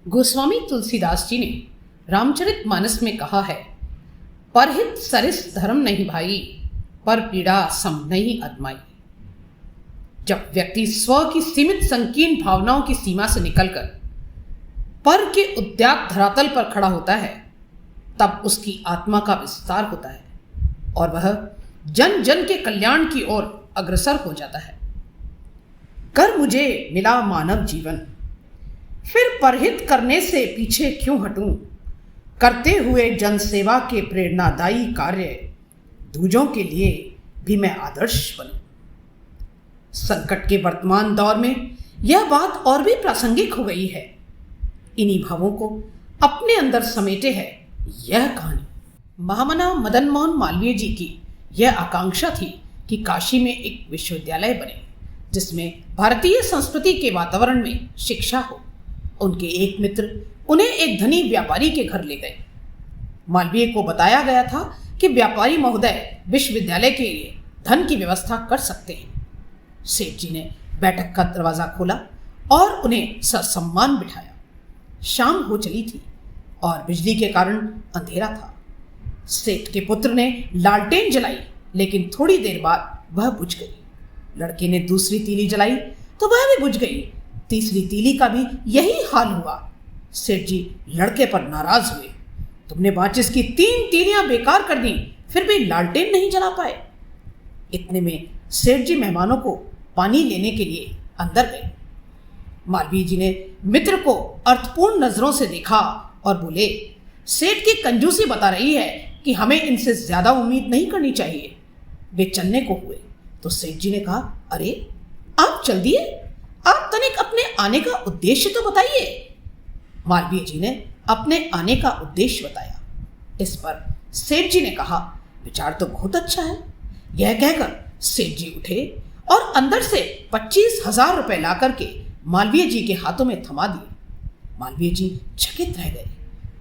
गोस्वामी तुलसीदास जी ने रामचरितमानस में कहा है, परहित सरिस धर्म नहीं भाई, पर पीड़ा सम नहीं अदमाई। जब व्यक्ति स्व की सीमित संकीर्ण भावनाओं की सीमा से निकलकर पर के उद्याग धरातल पर खड़ा होता है, तब उसकी आत्मा का विस्तार होता है और वह जन जन के कल्याण की ओर अग्रसर हो जाता है। कर मुझे मिला मानव जीवन, फिर परहित करने से पीछे क्यों हटूं। करते हुए जन सेवा के प्रेरणादायी कार्य, दूजों के लिए भी मैं आदर्श बनूं। संकट के वर्तमान दौर में यह बात और भी प्रासंगिक हो गई है। इन्हीं भावों को अपने अंदर समेटे है यह कहानी। महामना मदन मोहन मालवीय जी की यह आकांक्षा थी कि काशी में एक विश्वविद्यालय बने जिसमें भारतीय संस्कृति के वातावरण में शिक्षा हो। उनके एक मित्र उन्हें एक धनी व्यापारी के घर ले गए। मालवीय को बताया गया था कि व्यापारी महोदय विश्वविद्यालय के लिए धन की व्यवस्था कर सकते हैं। सेठ जी ने बैठक का दरवाजा खोला और उन्हें ससम्मान बिठाया। शाम हो चली थी और बिजली के कारण अंधेरा था। सेठ के पुत्र ने लालटेन जलाई, लेकिन थोड़ी देर बाद वह बुझ गई। लड़के ने दूसरी तीली जलाई तो वह भी बुझ गई। तीसरी तीली का भी यही हाल हुआ। सेठ जी लड़के पर नाराज हुए। तुमने माचिस की 3 तीलियां बेकार कर दी, फिर भी लालटेन नहीं जला पाए। इतने में सेठ जी मेहमानों को पानी लेने के लिए अंदर गए। मालवीय जी ने मित्र को अर्थपूर्ण नजरों से देखा और बोले, सेठ की कंजूसी बता रही है कि हमें इनसे ज्यादा उम्मीद नहीं करनी चाहिए। वे चलने को हुए तो सेठ जी ने कहा, अरे आप चल दिए, आप तनिक अपने आने का उद्देश्य तो बताइए। मालवीय जी ने अपने आने का उद्देश्य बताया। इस पर सेठ जी ने कहा, विचार तो बहुत अच्छा है। यह कहकर सेठ जी उठे और अंदर से 25,000 रुपए ला करके मालवीय जी के हाथों में थमा दिए। मालवीय जी चकित रह गए।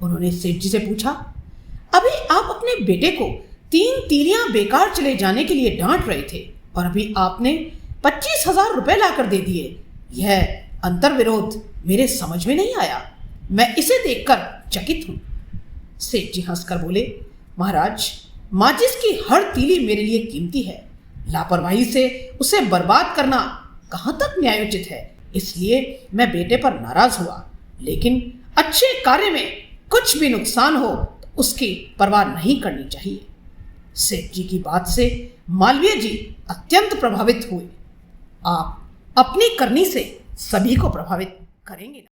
उन्होंने सेठ जी से पूछा, अभी आप अपने बेटे को 3 तीलियां बेकार चले जाने के लिए डांट रहे थे और अभी आपने 25,000 रुपए लाकर दे दिए। यह अंतर विरोध मेरे समझ में नहीं आया। मैं इसे देखकर चकित हूं। सेठ जी हंसकर बोले, महाराज, माचिस की हर तीली मेरे लिए कीमती है। लापरवाही से उसे बर्बाद करना कहां तक न्यायोचित है। इसलिए मैं बेटे पर नाराज हुआ, लेकिन अच्छे कार्य में कुछ भी नुकसान हो तो उसकी परवाह नहीं करनी चाहिए। सेठ जी की बात से मालवीय जी अत्यंत प्रभावित हुए। आप अपनी करनी से सभी को प्रभावित करेंगे।